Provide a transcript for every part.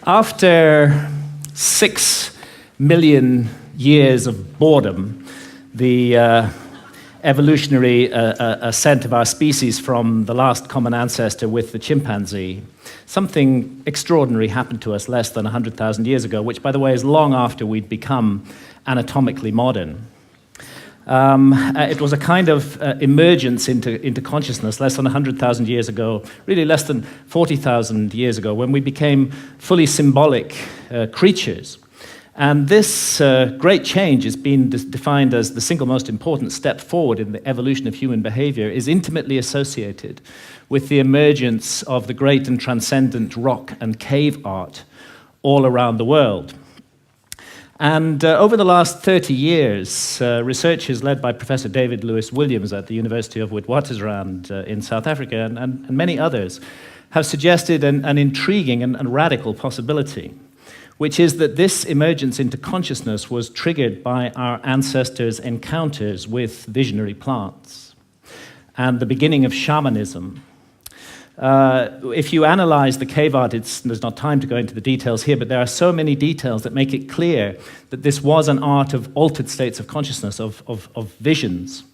After 6 million years of boredom, the evolutionary ascent of our species from the last common ancestor with the chimpanzee, something extraordinary happened to us less than 100,000 years ago, which, by the way, is long after we'd become anatomically modern. It was a kind of emergence into consciousness less than 100,000 years ago, really less than 40,000 years ago, when we became fully symbolic creatures. And this great change has been defined as the single most important step forward in the evolution of human behavior, is intimately associated with the emergence of the great and transcendent rock and cave art all around the world. And over the last 30 years, researchers led by Professor David Lewis Williams at the University of Witwatersrand in South Africa and many others have suggested an intriguing and radical possibility, which is that this emergence into consciousness was triggered by our ancestors' encounters with visionary plants and the beginning of shamanism. If you analyze the cave art, there's not time to go into the details here, but there are so many details that make it clear that this was an art of altered states of consciousness, of visions,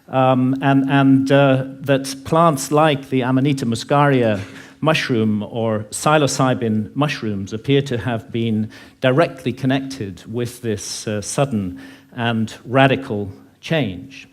and that plants like the Amanita muscaria mushroom or psilocybin mushrooms appear to have been directly connected with this sudden and radical change.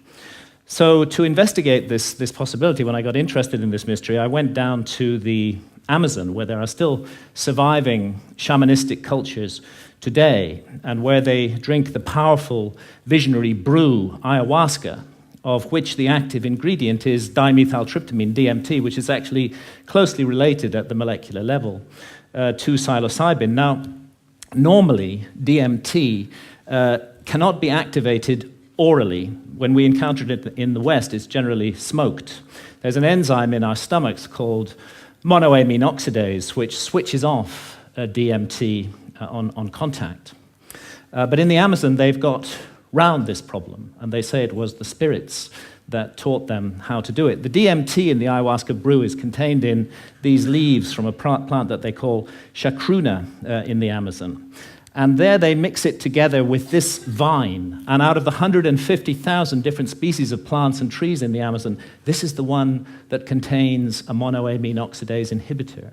So to investigate this possibility, when I got interested in this mystery, I went down to the Amazon, where there are still surviving shamanistic cultures today, and where they drink the powerful visionary brew ayahuasca, of which the active ingredient is dimethyltryptamine, DMT, which is actually closely related at the molecular level to psilocybin. Now, normally, DMT cannot be activated orally. When we encounter it in the West, it's generally smoked. There's an enzyme in our stomachs called monoamine oxidase, which switches off DMT on contact. But in the Amazon, they've got round this problem, and they say it was the spirits that taught them how to do it. The DMT in the ayahuasca brew is contained in these leaves from a plant that they call chacruna in the Amazon. And there they mix it together with this vine. And out of the 150,000 different species of plants and trees in the Amazon, this is the one that contains a monoamine oxidase inhibitor,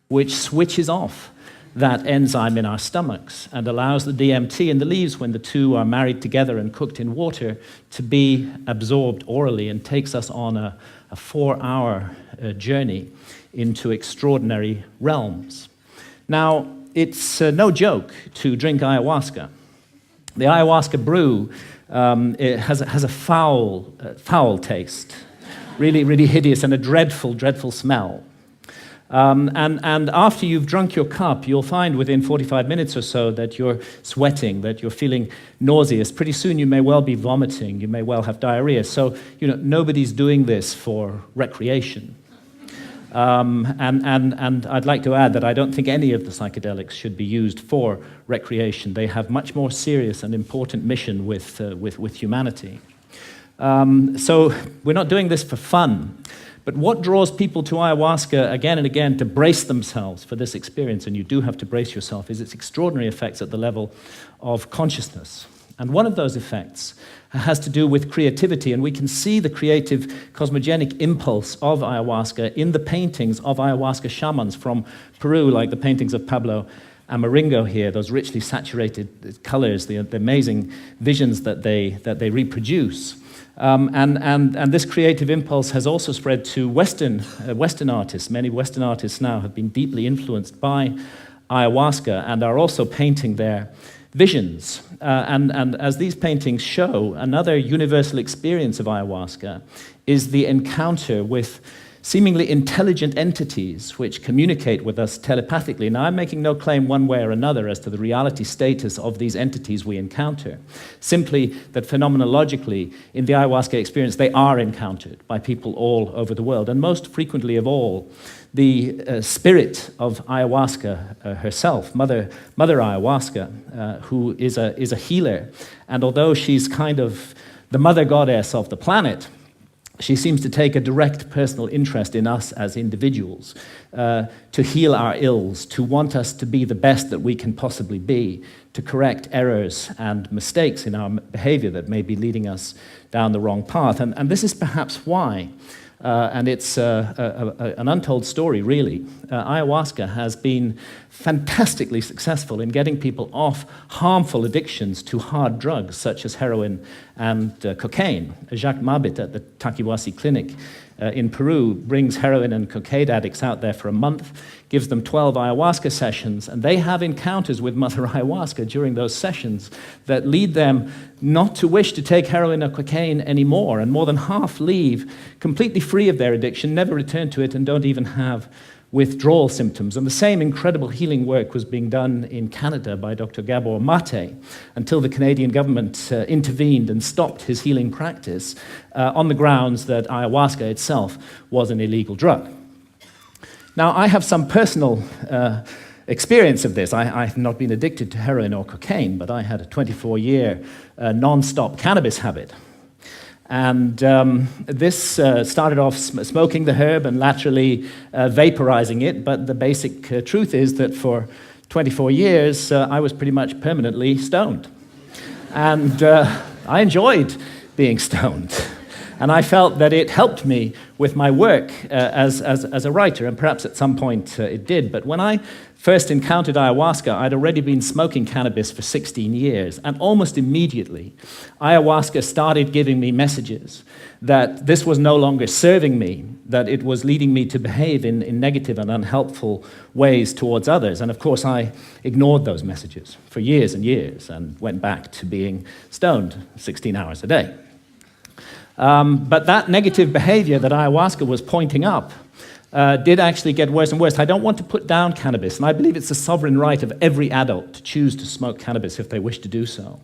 which switches off that enzyme in our stomachs and allows the DMT in the leaves, when the two are married together and cooked in water, to be absorbed orally and takes us on a 4-hour journey into extraordinary realms. Now, it's no joke to drink ayahuasca. The ayahuasca brew it has a foul taste, really hideous, and a dreadful smell. And after you've drunk your cup, you'll find within 45 minutes or so that you're sweating, that you're feeling nauseous. Pretty soon you may well be vomiting, you may well have diarrhea. So, nobody's doing this for recreation. And I'd like to add that I don't think any of the psychedelics should be used for recreation. They have much more serious and important mission with humanity. So we're not doing this for fun. But what draws people to ayahuasca again and again to brace themselves for this experience, and you do have to brace yourself, is its extraordinary effects at the level of consciousness. And one of those effects has to do with creativity, and we can see the creative cosmogenic impulse of ayahuasca in the paintings of ayahuasca shamans from Peru, like the paintings of Pablo Amaringo here, those richly saturated colors, the amazing visions that they reproduce. And this creative impulse has also spread to Western artists. Many Western artists now have been deeply influenced by ayahuasca and are also painting their visions. And as these paintings show, another universal experience of ayahuasca is the encounter with seemingly intelligent entities which communicate with us telepathically. Now, I'm making no claim one way or another as to the reality status of these entities we encounter, simply that phenomenologically, in the ayahuasca experience, they are encountered by people all over the world. And most frequently of all, the spirit of ayahuasca herself, Mother Ayahuasca, who is a healer. And although she's kind of the mother goddess of the planet, She seems to take a direct personal interest in us as individuals, to heal our ills, to want us to be the best that we can possibly be, to correct errors and mistakes in our behavior that may be leading us down the wrong path. And this is perhaps why, and it's an untold story, really. Ayahuasca has been fantastically successful in getting people off harmful addictions to hard drugs such as heroin and cocaine. Jacques Mabit at the Taquihuasi Clinic in Peru brings heroin and cocaine addicts out there for a month, gives them 12 ayahuasca sessions, and they have encounters with Mother Ayahuasca during those sessions that lead them not to wish to take heroin or cocaine anymore, and more than half leave completely free of their addiction, never return to it, and don't even have withdrawal symptoms. And the same incredible healing work was being done in Canada by Dr. Gabor Mate until the Canadian government intervened and stopped his healing practice on the grounds that ayahuasca itself was an illegal drug. Now, I have some personal experience of this. I've not been addicted to heroin or cocaine, but I had a 24-year non-stop cannabis habit. And this started off smoking the herb and laterally vaporizing it, but the basic truth is that for 24 years, I was pretty much permanently stoned. And I enjoyed being stoned. And I felt that it helped me with my work as a writer, and perhaps at some point it did. But when I first encountered ayahuasca, I'd already been smoking cannabis for 16 years, and almost immediately, ayahuasca started giving me messages that this was no longer serving me, that it was leading me to behave in negative and unhelpful ways towards others. And of course, I ignored those messages for years and years and went back to being stoned 16 hours a day. But that negative behavior that ayahuasca was pointing up did actually get worse and worse. I don't want to put down cannabis, and I believe it's the sovereign right of every adult to choose to smoke cannabis if they wish to do so.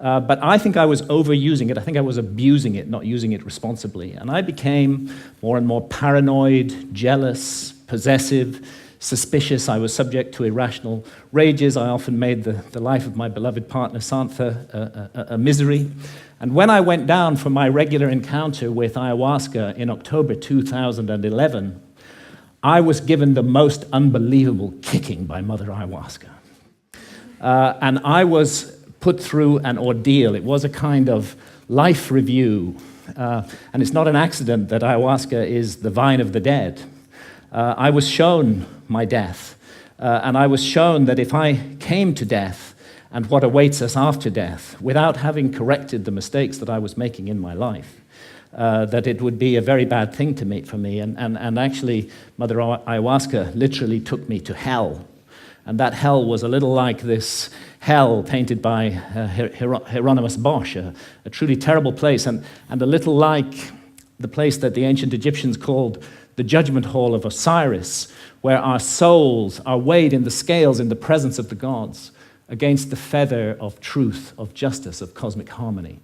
But I think I was overusing it. I think I was abusing it, not using it responsibly. And I became more and more paranoid, jealous, possessive, suspicious. I was subject to irrational rages. I often made the life of my beloved partner, Santha, a misery. And when I went down for my regular encounter with ayahuasca in October 2011, I was given the most unbelievable kicking by Mother Ayahuasca. And I was put through an ordeal. It was a kind of life review. And it's not an accident that ayahuasca is the vine of the dead. I was shown my death. And I was shown that if I came to death and what awaits us after death, without having corrected the mistakes that I was making in my life, that it would be a very bad thing for me. And actually, Mother Ayahuasca literally took me to hell. And that hell was a little like this hell painted by Hieronymus Bosch, a truly terrible place, and a little like the place that the ancient Egyptians called the judgment hall of Osiris, where our souls are weighed in the scales in the presence of the gods against the feather of truth, of justice, of cosmic harmony.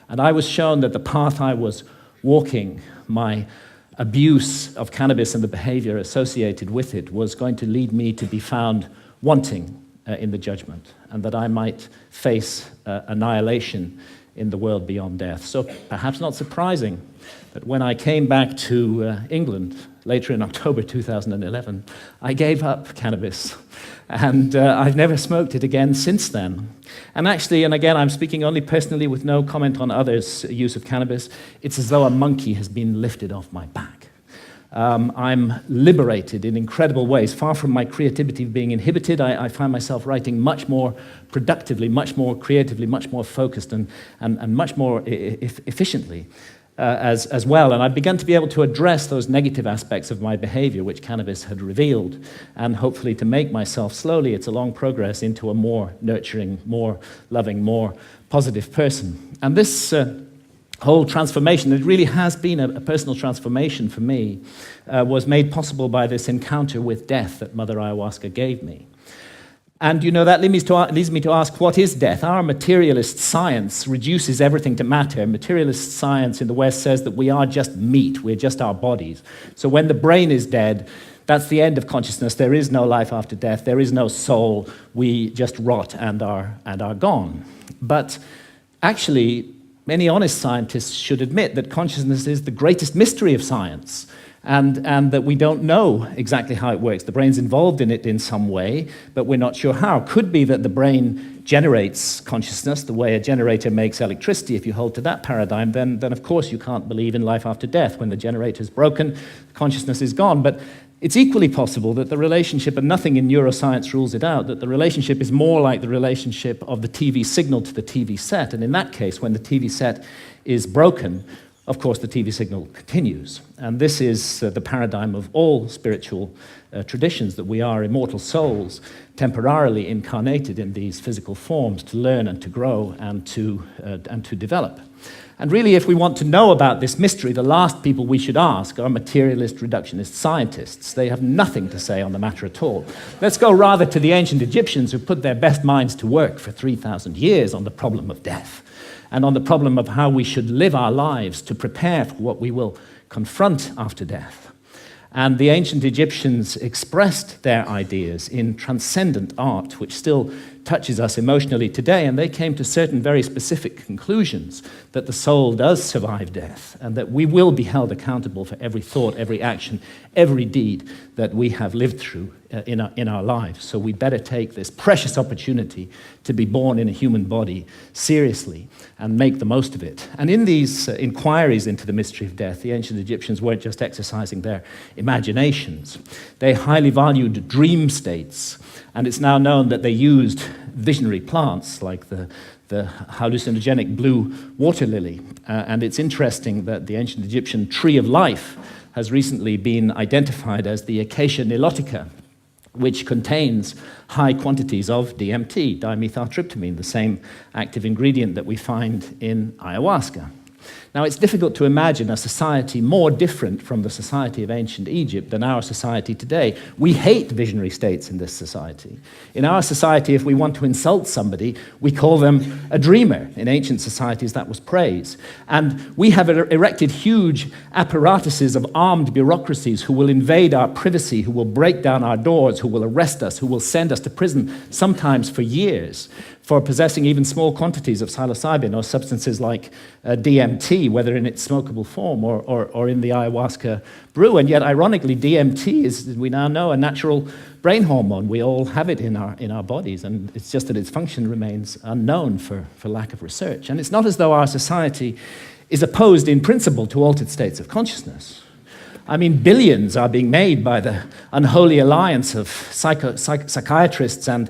And I was shown that the path I was walking, my abuse of cannabis and the behavior associated with it, was going to lead me to be found wanting in the judgment, and that I might face annihilation in the world beyond death. So perhaps not surprising that when I came back to England later in October 2011, I gave up cannabis, and I've never smoked it again since then. And actually, and again, I'm speaking only personally with no comment on others' use of cannabis, it's as though a monkey has been lifted off my back. I'm liberated in incredible ways. Far from my creativity being inhibited, I find myself writing much more productively, much more creatively, much more focused, and much more efficiently as well. And I've begun to be able to address those negative aspects of my behavior, which cannabis had revealed, and hopefully to make myself slowly, it's a long progress, into a more nurturing, more loving, more positive person. And this whole transformation, it really has been a personal transformation for me, was made possible by this encounter with death that Mother Ayahuasca gave me. And you know, that leads me to ask, what is death? Our materialist science reduces everything to matter. Materialist science in the West says that we are just meat, we're just our bodies. So when the brain is dead, that's the end of consciousness. There is no life after death. There is no soul. We just rot and are gone. But actually, many honest scientists should admit that consciousness is the greatest mystery of science, and that we don't know exactly how it works. The brain's involved in it in some way, but we're not sure how. Could be that the brain generates consciousness the way a generator makes electricity. If you hold to that paradigm, then of course you can't believe in life after death. When the generator's broken, consciousness is gone. But it's equally possible that the relationship, and nothing in neuroscience rules it out, that the relationship is more like the relationship of the TV signal to the TV set. And in that case, when the TV set is broken, of course, the TV signal continues. And this is the paradigm of all spiritual traditions, that we are immortal souls, temporarily incarnated in these physical forms to learn and to grow and to develop. And really, if we want to know about this mystery, the last people we should ask are materialist reductionist scientists. They have nothing to say on the matter at all. Let's go rather to the ancient Egyptians, who put their best minds to work for 3,000 years on the problem of death, and on the problem of how we should live our lives to prepare for what we will confront after death. And the ancient Egyptians expressed their ideas in transcendent art, which still touches us emotionally today, and they came to certain very specific conclusions that the soul does survive death, and that we will be held accountable for every thought, every action, every deed that we have lived through in our lives. So we better take this precious opportunity to be born in a human body seriously and make the most of it. And in these inquiries into the mystery of death, the ancient Egyptians weren't just exercising their imaginations. They highly valued dream states, and it's now known that they used visionary plants like the hallucinogenic blue water lily. And it's interesting that the ancient Egyptian tree of life has recently been identified as the Acacia nilotica, which contains high quantities of DMT, dimethyltryptamine, the same active ingredient that we find in ayahuasca. Now, it's difficult to imagine a society more different from the society of ancient Egypt than our society today. We hate visionary states in this society. In our society, if we want to insult somebody, we call them a dreamer. In ancient societies, that was praise. And we have erected huge apparatuses of armed bureaucracies who will invade our privacy, who will break down our doors, who will arrest us, who will send us to prison, sometimes for years, for possessing even small quantities of psilocybin or substances like DMT, whether in its smokable form or in the ayahuasca brew. And yet, ironically, DMT is, we now know, a natural brain hormone. We all have it in our bodies, and it's just that its function remains unknown for lack of research. And it's not as though our society is opposed in principle to altered states of consciousness. I mean, billions are being made by the unholy alliance of psychiatrists and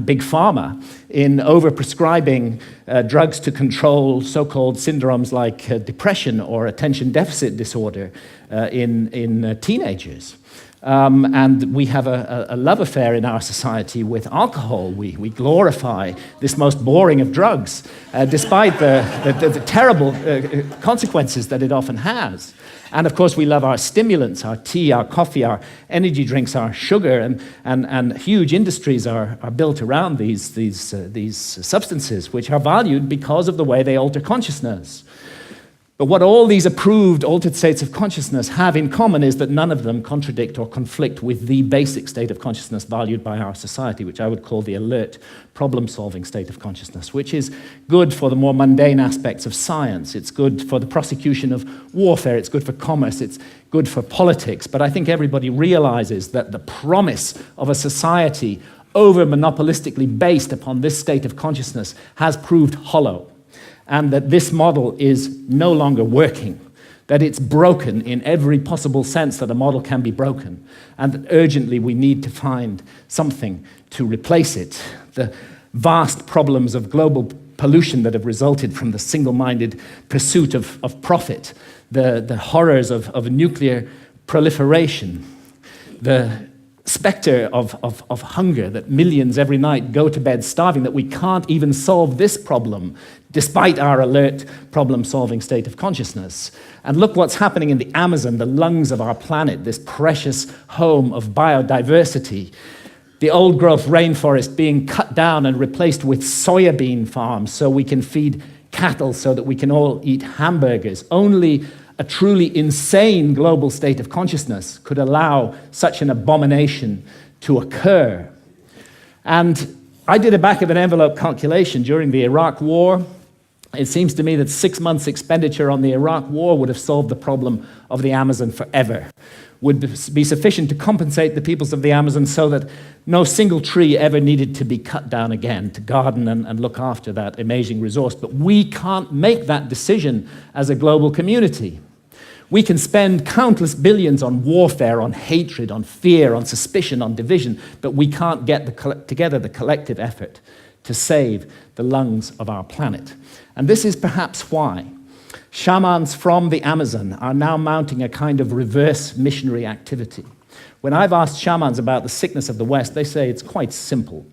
big pharma in overprescribing drugs to control so-called syndromes like depression or attention deficit disorder in teenagers. And we have a love affair in our society with alcohol. We glorify this most boring of drugs, despite the terrible consequences that it often has. And of course, we love our stimulants, our tea, our coffee, our energy drinks, our sugar, and huge industries are built around these substances, which are valued because of the way they alter consciousness. But what all these approved altered states of consciousness have in common is that none of them contradict or conflict with the basic state of consciousness valued by our society, which I would call the alert, problem-solving state of consciousness, which is good for the more mundane aspects of science. It's good for the prosecution of warfare. It's good for commerce. It's good for politics. But I think everybody realizes that the promise of a society over-monopolistically based upon this state of consciousness has proved hollow, and that this model is no longer working, that it's broken in every possible sense that a model can be broken, and that urgently we need to find something to replace it. The vast problems of global pollution that have resulted from the single-minded pursuit of profit, the horrors of nuclear proliferation, the specter of hunger, that millions every night go to bed starving, that we can't even solve this problem despite our alert problem-solving state of consciousness. And look what's happening in the Amazon, the lungs of our planet, this precious home of biodiversity. The old-growth rainforest being cut down and replaced with soybean farms so we can feed cattle, so that we can all eat hamburgers. Only a truly insane global state of consciousness could allow such an abomination to occur. And I did a back-of-an-envelope calculation during the Iraq War. It seems to me that 6 months' expenditure on the Iraq war would have solved the problem of the Amazon forever, would be sufficient to compensate the peoples of the Amazon so that no single tree ever needed to be cut down again to garden and look after that amazing resource. But we can't make that decision as a global community. We can spend countless billions on warfare, on hatred, on fear, on suspicion, on division, but we can't get together the collective effort to save the lungs of our planet. And this is perhaps why shamans from the Amazon are now mounting a kind of reverse missionary activity. When I've asked shamans about the sickness of the West, they say it's quite simple.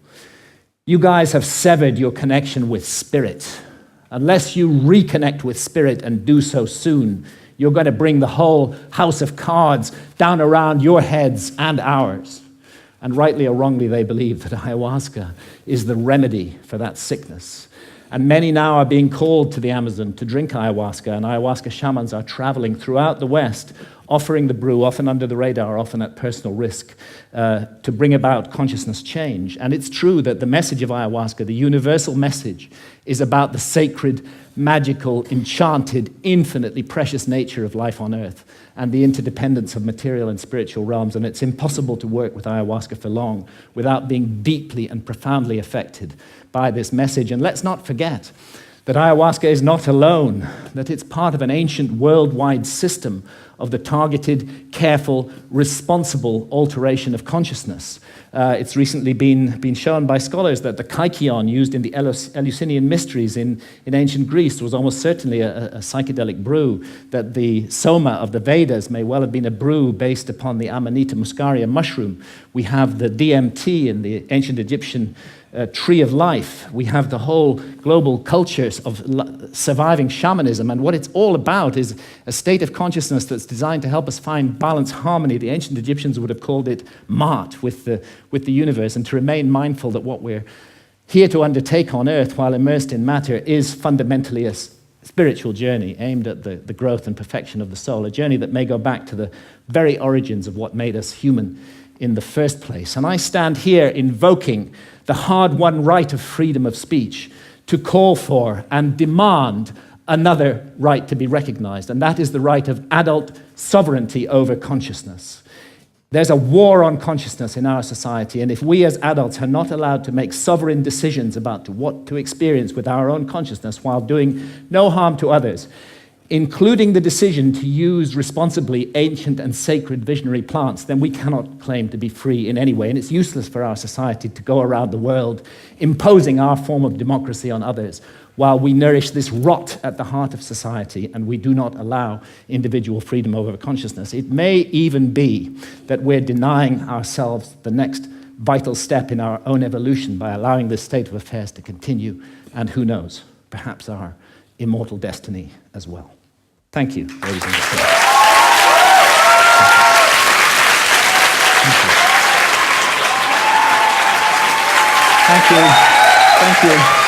You guys have severed your connection with spirit. Unless you reconnect with spirit and do so soon, you're going to bring the whole house of cards down around your heads and ours. And rightly or wrongly, they believe that ayahuasca is the remedy for that sickness. And many now are being called to the Amazon to drink ayahuasca, and ayahuasca shamans are traveling throughout the West, offering the brew, often under the radar, often at personal risk, to bring about consciousness change. And it's true that the message of ayahuasca, the universal message, is about the sacred, magical, enchanted, infinitely precious nature of life on earth and the interdependence of material and spiritual realms. And it's impossible to work with ayahuasca for long without being deeply and profoundly affected by this message. And let's not forget that ayahuasca is not alone, that it's part of an ancient worldwide system of the targeted, careful, responsible alteration of consciousness. It's recently been shown by scholars that the kykeon used in the Eleusinian mysteries in ancient Greece was almost certainly a psychedelic brew, that the soma of the Vedas may well have been a brew based upon the Amanita muscaria mushroom. We have the DMT in the ancient Egyptian tree of life. We have the whole global cultures of surviving shamanism, and what it's all about is a state of consciousness that's designed to help us find balance, harmony. The ancient Egyptians would have called it Ma'at, with the universe, and to remain mindful that what we're here to undertake on earth while immersed in matter is fundamentally a spiritual journey aimed at the growth and perfection of the soul, a journey that may go back to the very origins of what made us human in the first place. And I stand here invoking the hard-won right of freedom of speech to call for and demand another right to be recognized, and that is the right of adult sovereignty over consciousness. There's a war on consciousness in our society, and if we as adults are not allowed to make sovereign decisions about what to experience with our own consciousness while doing no harm to others, including the decision to use responsibly ancient and sacred visionary plants, then we cannot claim to be free in any way. And it's useless for our society to go around the world imposing our form of democracy on others while we nourish this rot at the heart of society and we do not allow individual freedom over consciousness. It may even be that we're denying ourselves the next vital step in our own evolution by allowing this state of affairs to continue, and who knows, perhaps our immortal destiny as well. Thank you, ladies and gentlemen. Thank you. Thank you.